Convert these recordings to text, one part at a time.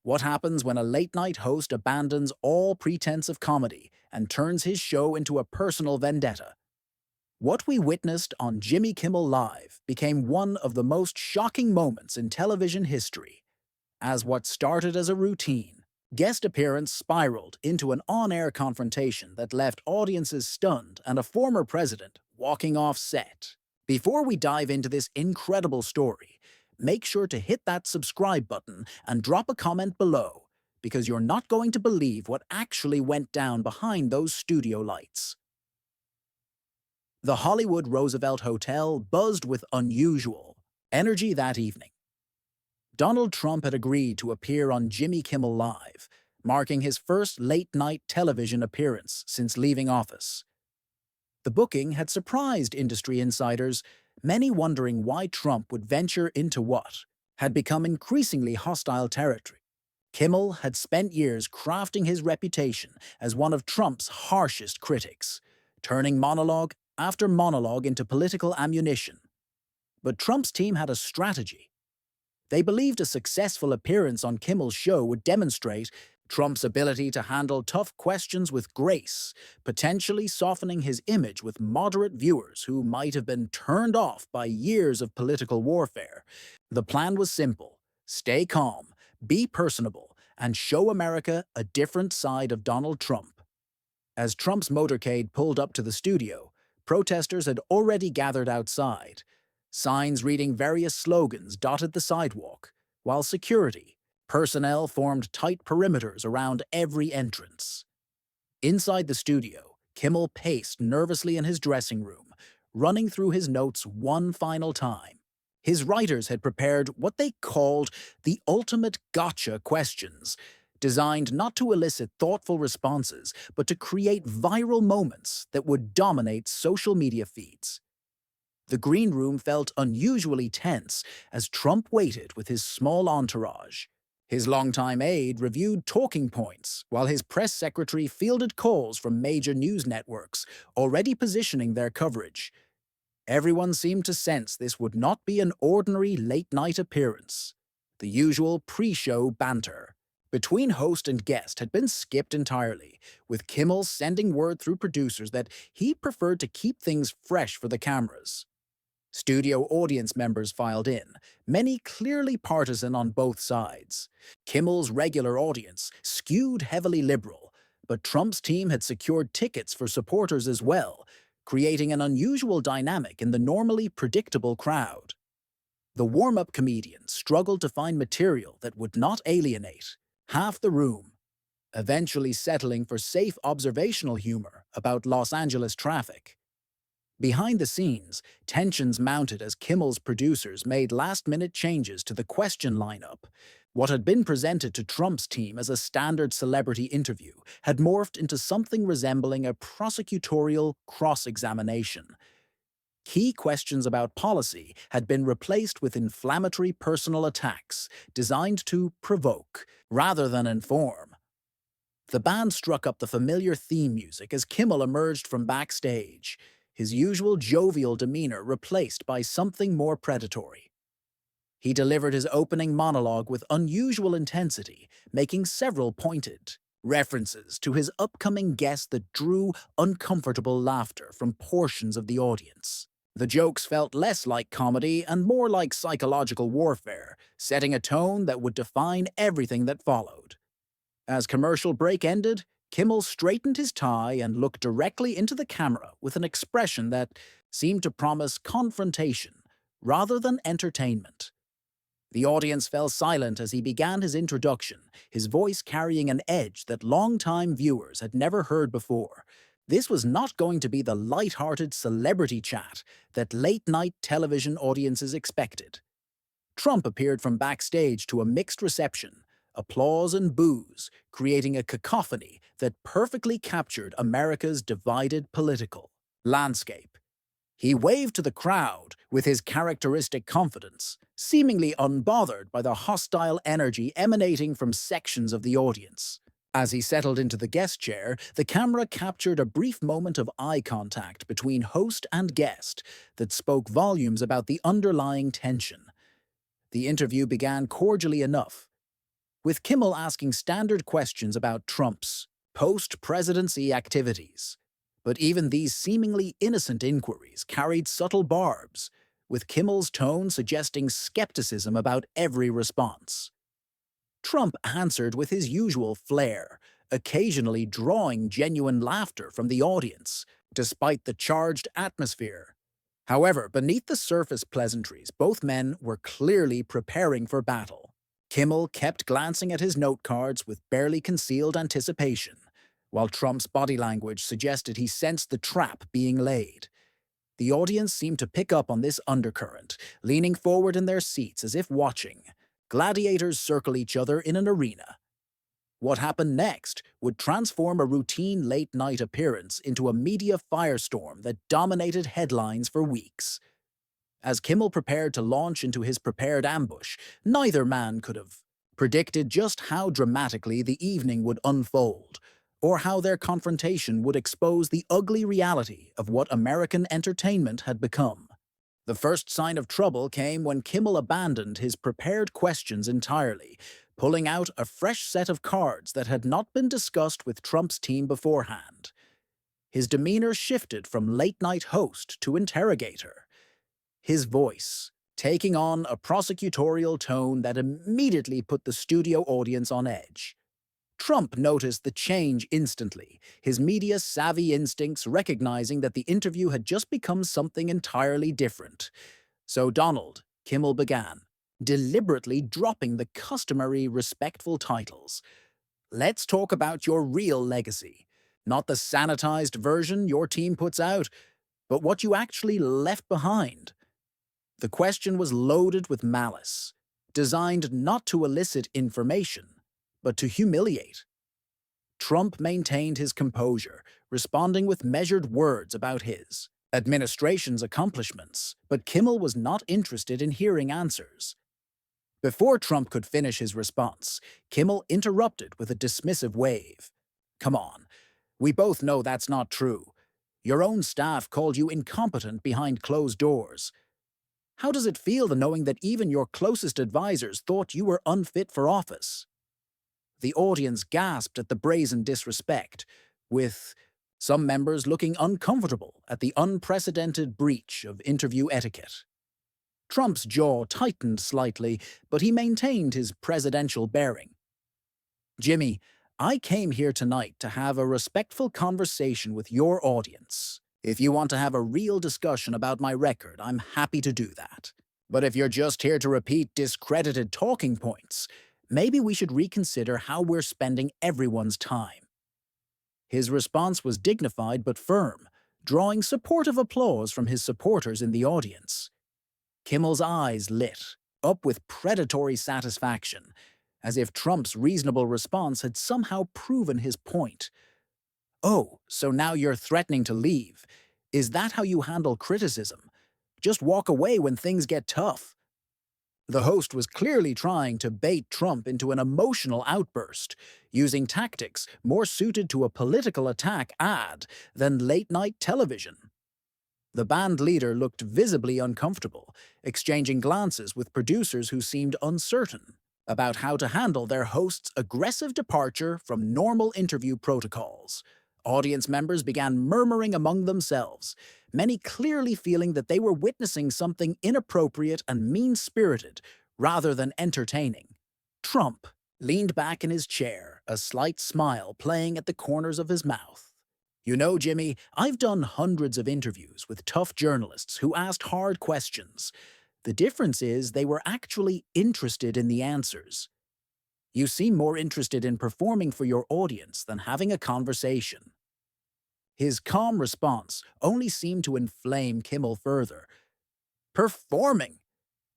What happens when a late-night host abandons all pretense of comedy and turns his show into a personal vendetta? What we witnessed on Jimmy Kimmel Live became one of the most shocking moments in television history, as what started as a routine guest appearance spiraled into an on-air confrontation that left audiences stunned and a former president walking off set. Before we dive into this incredible story, make sure to hit that subscribe button and drop a comment below, because you're not going to believe what actually went down behind those studio lights. The Hollywood Roosevelt Hotel buzzed with unusual energy that evening. Donald Trump had agreed to appear on Jimmy Kimmel Live, marking his first late-night television appearance since leaving office. The booking had surprised industry insiders, many wondering why Trump would venture into what had become increasingly hostile territory. Kimmel had spent years crafting his reputation as one of Trump's harshest critics, turning monologue after monologue into political ammunition. But Trump's team had a strategy. They believed a successful appearance on Kimmel's show would demonstrate Trump's ability to handle tough questions with grace, potentially softening his image with moderate viewers who might have been turned off by years of political warfare. The plan was simple: stay calm, be personable, and show America a different side of Donald Trump. As Trump's motorcade pulled up to the studio, protesters had already gathered outside. Signs reading various slogans dotted the sidewalk, while security personnel formed tight perimeters around every entrance. Inside the studio, Kimmel paced nervously in his dressing room, running through his notes one final time. His writers had prepared what they called the ultimate gotcha questions, designed not to elicit thoughtful responses, but to create viral moments that would dominate social media feeds. The green room felt unusually tense as Trump waited with his small entourage. His longtime aide reviewed talking points, while his press secretary fielded calls from major news networks, already positioning their coverage. Everyone seemed to sense this would not be an ordinary late-night appearance. The usual pre-show banter between host and guest had been skipped entirely, with Kimmel sending word through producers that he preferred to keep things fresh for the cameras. Studio audience members filed in, many clearly partisan on both sides. Kimmel's regular audience skewed heavily liberal, but Trump's team had secured tickets for supporters as well, creating an unusual dynamic in the normally predictable crowd. The warm-up comedian struggled to find material that would not alienate half the room, eventually settling for safe observational humor about Los Angeles traffic. Behind the scenes, tensions mounted as Kimmel's producers made last-minute changes to the question lineup. What had been presented to Trump's team as a standard celebrity interview had morphed into something resembling a prosecutorial cross-examination. Key questions about policy had been replaced with inflammatory personal attacks designed to provoke rather than inform. The band struck up the familiar theme music as Kimmel emerged from backstage, his usual jovial demeanor replaced by something more predatory. He delivered his opening monologue with unusual intensity, making several pointed references to his upcoming guest that drew uncomfortable laughter from portions of the audience. The jokes felt less like comedy and more like psychological warfare, setting a tone that would define everything that followed. As commercial break ended, Kimmel straightened his tie and looked directly into the camera with an expression that seemed to promise confrontation rather than entertainment. The audience fell silent as he began his introduction, his voice carrying an edge that long-time viewers had never heard before. This was not going to be the light-hearted celebrity chat that late-night television audiences expected. Trump appeared from backstage to a mixed reception, applause and boos, creating a cacophony that perfectly captured America's divided political landscape. He waved to the crowd with his characteristic confidence, seemingly unbothered by the hostile energy emanating from sections of the audience. As he settled into the guest chair, the camera captured a brief moment of eye contact between host and guest that spoke volumes about the underlying tension. The interview began cordially enough, with Kimmel asking standard questions about Trump's post-presidency activities. But even these seemingly innocent inquiries carried subtle barbs, with Kimmel's tone suggesting skepticism about every response. Trump answered with his usual flair, occasionally drawing genuine laughter from the audience, despite the charged atmosphere. However, beneath the surface pleasantries, both men were clearly preparing for battle. Kimmel kept glancing at his note cards with barely concealed anticipation, while Trump's body language suggested he sensed the trap being laid. The audience seemed to pick up on this undercurrent, leaning forward in their seats as if watching. Gladiators circle each other in an arena. What happened next would transform a routine late-night appearance into a media firestorm that dominated headlines for weeks. As Kimmel prepared to launch into his prepared ambush, neither man could have predicted just how dramatically the evening would unfold, or how their confrontation would expose the ugly reality of what American entertainment had become. The first sign of trouble came when Kimmel abandoned his prepared questions entirely, pulling out a fresh set of cards that had not been discussed with Trump's team beforehand. His demeanor shifted from late-night host to interrogator, his voice taking on a prosecutorial tone that immediately put the studio audience on edge. Trump noticed the change instantly, his media-savvy instincts recognizing that the interview had just become something entirely different. "So, Donald," Kimmel began, deliberately dropping the customary respectful titles, "let's talk about your real legacy. Not the sanitized version your team puts out, but what you actually left behind." The question was loaded with malice, designed not to elicit information, but to humiliate. Trump maintained his composure, responding with measured words about his administration's accomplishments, but Kimmel was not interested in hearing answers. Before Trump could finish his response, Kimmel interrupted with a dismissive wave. "Come on, we both know that's not true. Your own staff called you incompetent behind closed doors. How does it feel knowing that even your closest advisors thought you were unfit for office?" The audience gasped at the brazen disrespect, with some members looking uncomfortable at the unprecedented breach of interview etiquette. Trump's jaw tightened slightly, but he maintained his presidential bearing. "Jimmy, I came here tonight to have a respectful conversation with your audience. If you want to have a real discussion about my record, I'm happy to do that. But if you're just here to repeat discredited talking points, maybe we should reconsider how we're spending everyone's time." His response was dignified but firm, drawing supportive applause from his supporters in the audience. Kimmel's eyes lit up with predatory satisfaction, as if Trump's reasonable response had somehow proven his point. "Oh, so now you're threatening to leave. Is that how you handle criticism? Just walk away when things get tough?" The host was clearly trying to bait Trump into an emotional outburst, using tactics more suited to a political attack ad than late-night television. The band leader looked visibly uncomfortable, exchanging glances with producers who seemed uncertain about how to handle their host's aggressive departure from normal interview protocols. Audience members began murmuring among themselves, many clearly feeling that they were witnessing something inappropriate and mean-spirited rather than entertaining. Trump leaned back in his chair, a slight smile playing at the corners of his mouth. "You know, Jimmy, I've done hundreds of interviews with tough journalists who asked hard questions. The difference is they were actually interested in the answers. You seem more interested in performing for your audience than having a conversation." His calm response only seemed to inflame Kimmel further. "Performing!"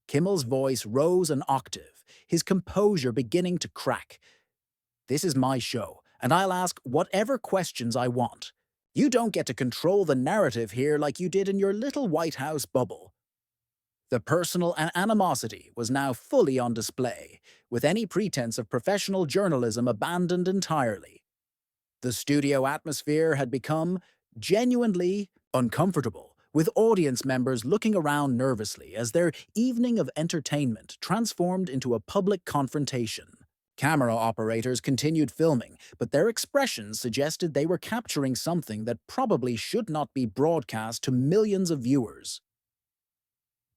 Kimmel's voice rose an octave, his composure beginning to crack. "This is my show, and I'll ask whatever questions I want. You don't get to control the narrative here like you did in your little White House bubble." The personal animosity was now fully on display, with any pretense of professional journalism abandoned entirely. The studio atmosphere had become genuinely uncomfortable, with audience members looking around nervously as their evening of entertainment transformed into a public confrontation. Camera operators continued filming, but their expressions suggested they were capturing something that probably should not be broadcast to millions of viewers.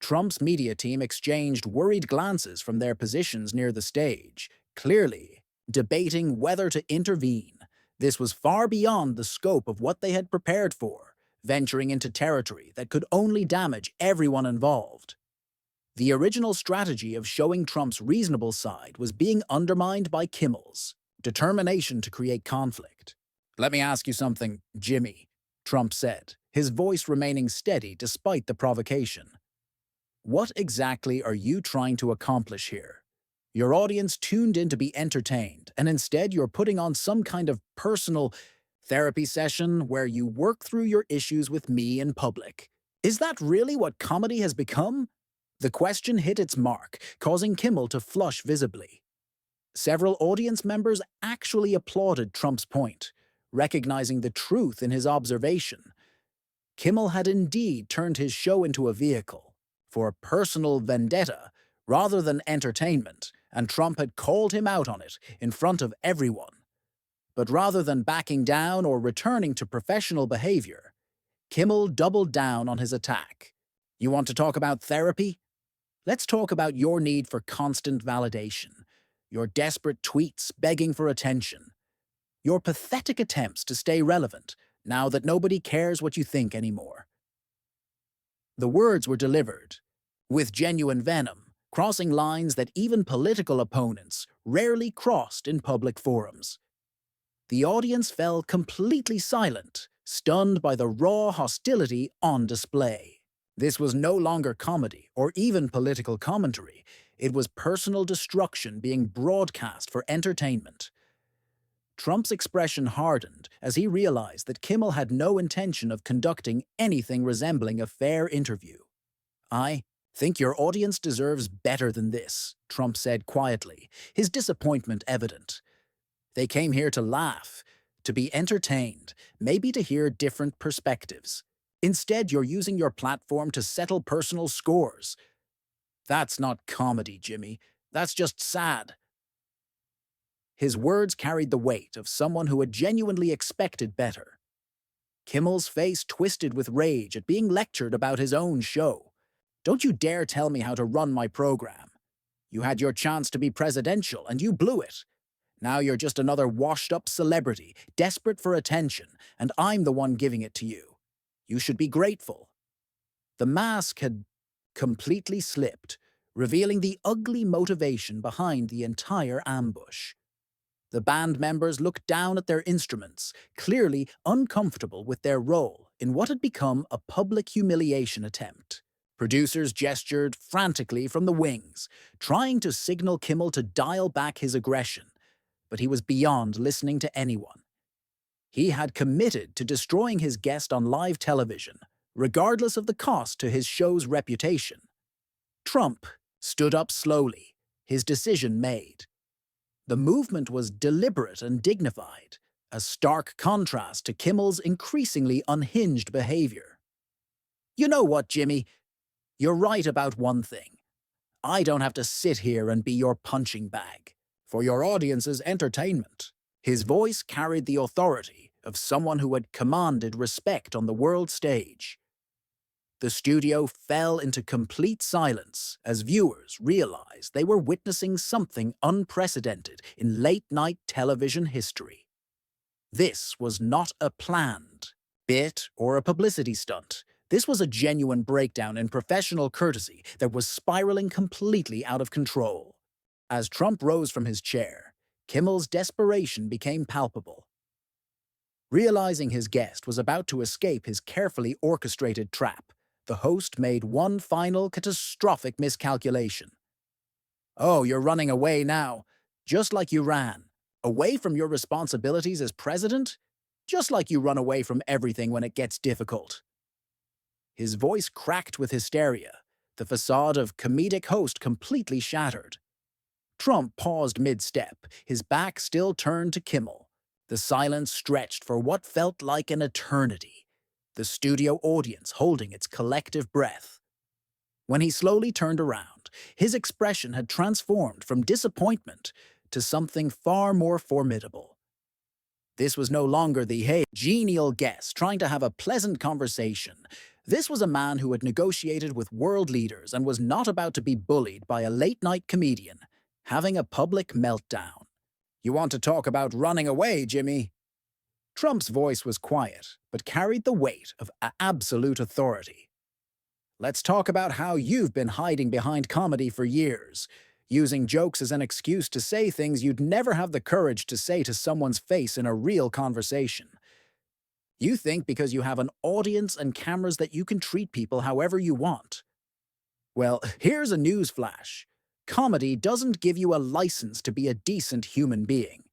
Trump's media team exchanged worried glances from their positions near the stage, clearly debating whether to intervene. This was far beyond the scope of what they had prepared for, venturing into territory that could only damage everyone involved. The original strategy of showing Trump's reasonable side was being undermined by Kimmel's determination to create conflict. "Let me ask you something, Jimmy," Trump said, his voice remaining steady despite the provocation. "What exactly are you trying to accomplish here? Your audience tuned in to be entertained, and instead you're putting on some kind of personal therapy session where you work through your issues with me in public. Is that really what comedy has become?" The question hit its mark, causing Kimmel to flush visibly. Several audience members actually applauded Trump's point, recognizing the truth in his observation. Kimmel had indeed turned his show into a vehicle for personal vendetta rather than entertainment, and Trump had called him out on it in front of everyone. But rather than backing down or returning to professional behavior, Kimmel doubled down on his attack. "You want to talk about therapy? Let's talk about your need for constant validation, your desperate tweets begging for attention, your pathetic attempts to stay relevant now that nobody cares what you think anymore." The words were delivered with genuine venom, crossing lines that even political opponents rarely crossed in public forums. The audience fell completely silent, stunned by the raw hostility on display. This was no longer comedy or even political commentary. It was personal destruction being broadcast for entertainment. Trump's expression hardened as he realized that Kimmel had no intention of conducting anything resembling a fair interview. "I think your audience deserves better than this," Trump said quietly, his disappointment evident. "They came here to laugh, to be entertained, maybe to hear different perspectives. Instead, you're using your platform to settle personal scores. That's not comedy, Jimmy. That's just sad." His words carried the weight of someone who had genuinely expected better. Kimmel's face twisted with rage at being lectured about his own show. "Don't you dare tell me how to run my program. You had your chance to be presidential, and you blew it. Now you're just another washed-up celebrity, desperate for attention, and I'm the one giving it to you. You should be grateful." The mask had completely slipped, revealing the ugly motivation behind the entire ambush. The band members looked down at their instruments, clearly uncomfortable with their role in what had become a public humiliation attempt. Producers gestured frantically from the wings, trying to signal Kimmel to dial back his aggression, but he was beyond listening to anyone. He had committed to destroying his guest on live television, regardless of the cost to his show's reputation. Trump stood up slowly, his decision made. The movement was deliberate and dignified, a stark contrast to Kimmel's increasingly unhinged behavior. "You know what, Jimmy? You're right about one thing. I don't have to sit here and be your punching bag for your audience's entertainment." His voice carried the authority of someone who had commanded respect on the world stage. The studio fell into complete silence as viewers realized they were witnessing something unprecedented in late-night television history. This was not a planned bit or a publicity stunt. This was a genuine breakdown in professional courtesy that was spiraling completely out of control. As Trump rose from his chair, Kimmel's desperation became palpable. Realizing his guest was about to escape his carefully orchestrated trap, the host made one final catastrophic miscalculation. "Oh, you're running away now, just like you ran. Away from your responsibilities as president? Just like you run away from everything when it gets difficult." His voice cracked with hysteria, the facade of comedic host completely shattered. Trump paused mid-step, his back still turned to Kimmel. The silence stretched for what felt like an eternity, the studio audience holding its collective breath. When he slowly turned around, his expression had transformed from disappointment to something far more formidable. This was no longer the, hey, genial guest trying to have a pleasant conversation. This was a man who had negotiated with world leaders and was not about to be bullied by a late-night comedian, having a public meltdown. You want to talk about running away, Jimmy? Trump's voice was quiet, but carried the weight of absolute authority. Let's talk about how you've been hiding behind comedy for years, using jokes as an excuse to say things you'd never have the courage to say to someone's face in a real conversation. You think because you have an audience and cameras that you can treat people however you want. Well, here's a news flash. Comedy doesn't give you a license to be a decent human being.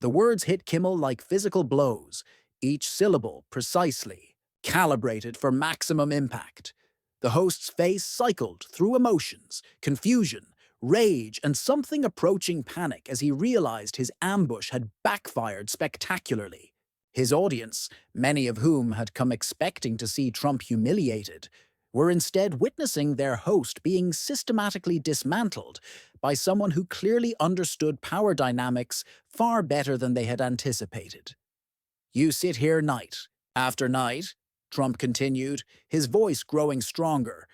The words hit Kimmel like physical blows, each syllable precisely, calibrated for maximum impact. The host's face cycled through emotions, confusion, rage, and something approaching panic as he realized his ambush had backfired spectacularly. His audience, many of whom had come expecting to see Trump humiliated, were instead witnessing their host being systematically dismantled by someone who clearly understood power dynamics far better than they had anticipated. You sit here night after night, Trump continued, his voice growing stronger,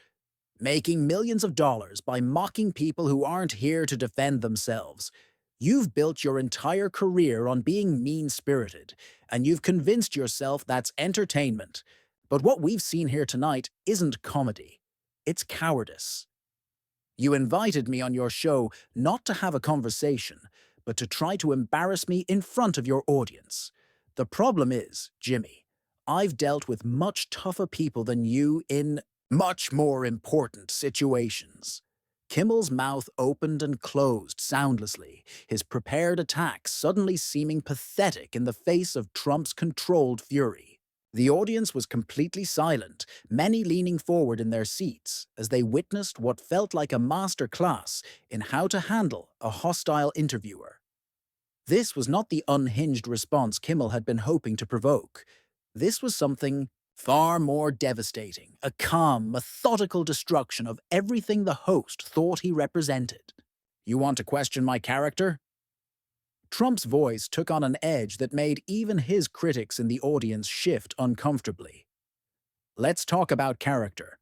making millions of dollars by mocking people who aren't here to defend themselves. You've built your entire career on being mean-spirited, and you've convinced yourself that's entertainment. But what we've seen here tonight isn't comedy. It's cowardice. You invited me on your show not to have a conversation, but to try to embarrass me in front of your audience. The problem is, Jimmy, I've dealt with much tougher people than you in much more important situations. Kimmel's mouth opened and closed soundlessly, his prepared attack suddenly seeming pathetic in the face of Trump's controlled fury. The audience was completely silent, many leaning forward in their seats as they witnessed what felt like a masterclass in how to handle a hostile interviewer. This was not the unhinged response Kimmel had been hoping to provoke. This was something far more devastating, a calm, methodical destruction of everything the host thought he represented. You want to question my character? Trump's voice took on an edge that made even his critics in the audience shift uncomfortably. Let's talk about character.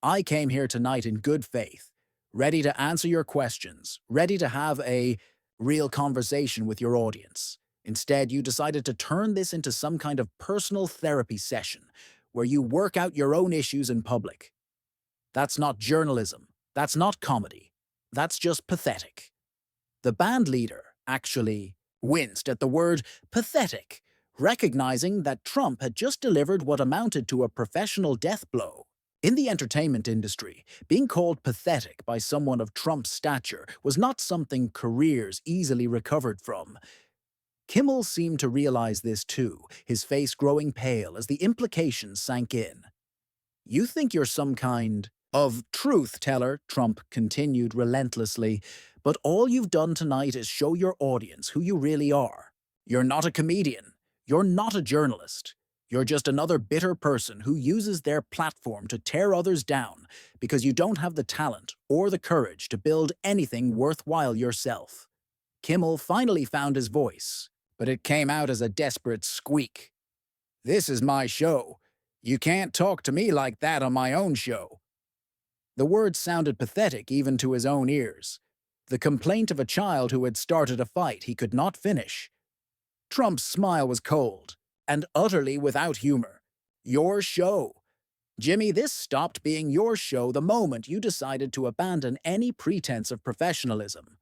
I came here tonight in good faith, ready to answer your questions, ready to have a real conversation with your audience. Instead, you decided to turn this into some kind of personal therapy session where you work out your own issues in public. That's not journalism. That's not comedy. That's just pathetic. The band leader actually winced at the word pathetic, recognizing that Trump had just delivered what amounted to a professional death blow. In the entertainment industry, being called pathetic by someone of Trump's stature was not something careers easily recovered from. Kimmel seemed to realize this too, his face growing pale as the implications sank in. You think you're some kind of truth teller, Trump continued relentlessly, but all you've done tonight is show your audience who you really are. You're not a comedian. You're not a journalist. You're just another bitter person who uses their platform to tear others down because you don't have the talent or the courage to build anything worthwhile yourself. Kimmel finally found his voice, but it came out as a desperate squeak. This is my show. You can't talk to me like that on my own show. The words sounded pathetic even to his own ears. The complaint of a child who had started a fight he could not finish. Trump's smile was cold and utterly without humor. Your show. Jimmy, this stopped being your show the moment you decided to abandon any pretense of professionalism.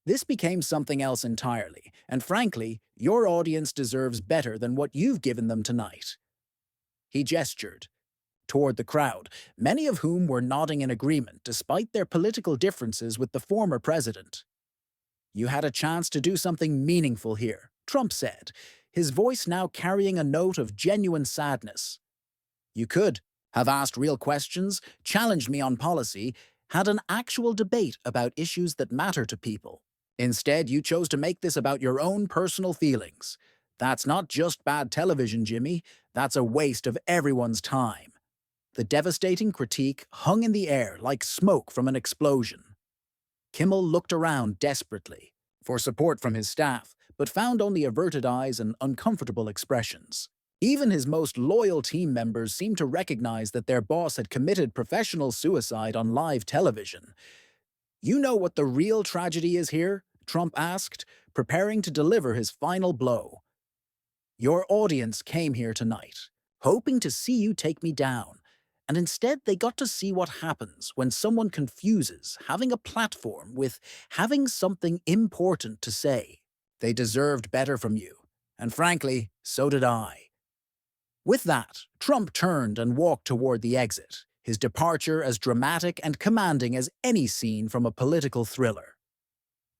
This became something else entirely, and frankly, your audience deserves better than what you've given them tonight. He gestured toward the crowd, many of whom were nodding in agreement despite their political differences with the former president. You had a chance to do something meaningful here, Trump said, his voice now carrying a note of genuine sadness. You could have asked real questions, challenged me on policy, had an actual debate about issues that matter to people. Instead, you chose to make this about your own personal feelings. That's not just bad television, Jimmy. That's a waste of everyone's time. The devastating critique hung in the air like smoke from an explosion. Kimmel looked around desperately for support from his staff, but found only averted eyes and uncomfortable expressions. Even his most loyal team members seemed to recognize that their boss had committed professional suicide on live television. "You know what the real tragedy is here?" Trump asked, preparing to deliver his final blow. "Your audience came here tonight, hoping to see you take me down, and instead they got to see what happens when someone confuses having a platform with having something important to say. They deserved better from you, and frankly, so did I." With that, Trump turned and walked toward the exit, his departure as dramatic and commanding as any scene from a political thriller.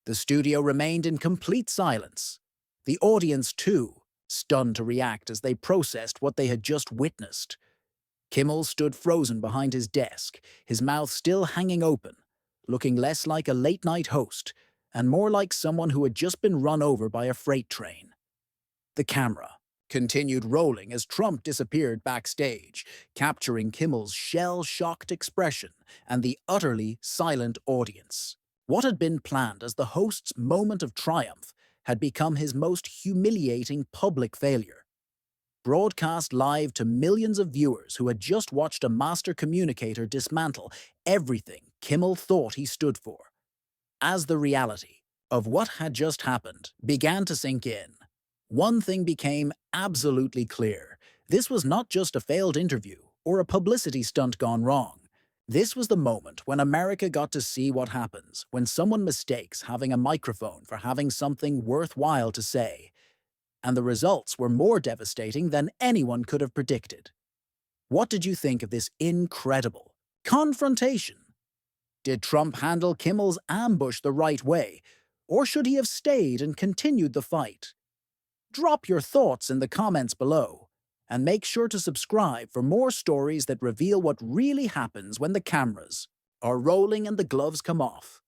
The studio remained in complete silence. The audience, too, stunned to react as they processed what they had just witnessed. Kimmel stood frozen behind his desk, his mouth still hanging open, looking less like a late-night host and more like someone who had just been run over by a freight train. The camera continued rolling as Trump disappeared backstage, capturing Kimmel's shell-shocked expression and the utterly silent audience. What had been planned as the host's moment of triumph had become his most humiliating public failure. Broadcast live to millions of viewers who had just watched a master communicator dismantle everything Kimmel thought he stood for. As the reality of what had just happened began to sink in, one thing became absolutely clear. This was not just a failed interview or a publicity stunt gone wrong. This was the moment when America got to see what happens when someone mistakes having a microphone for having something worthwhile to say. And the results were more devastating than anyone could have predicted. What did you think of this incredible confrontation? Did Trump handle Kimmel's ambush the right way, or should he have stayed and continued the fight? Drop your thoughts in the comments below, and make sure to subscribe for more stories that reveal what really happens when the cameras are rolling and the gloves come off.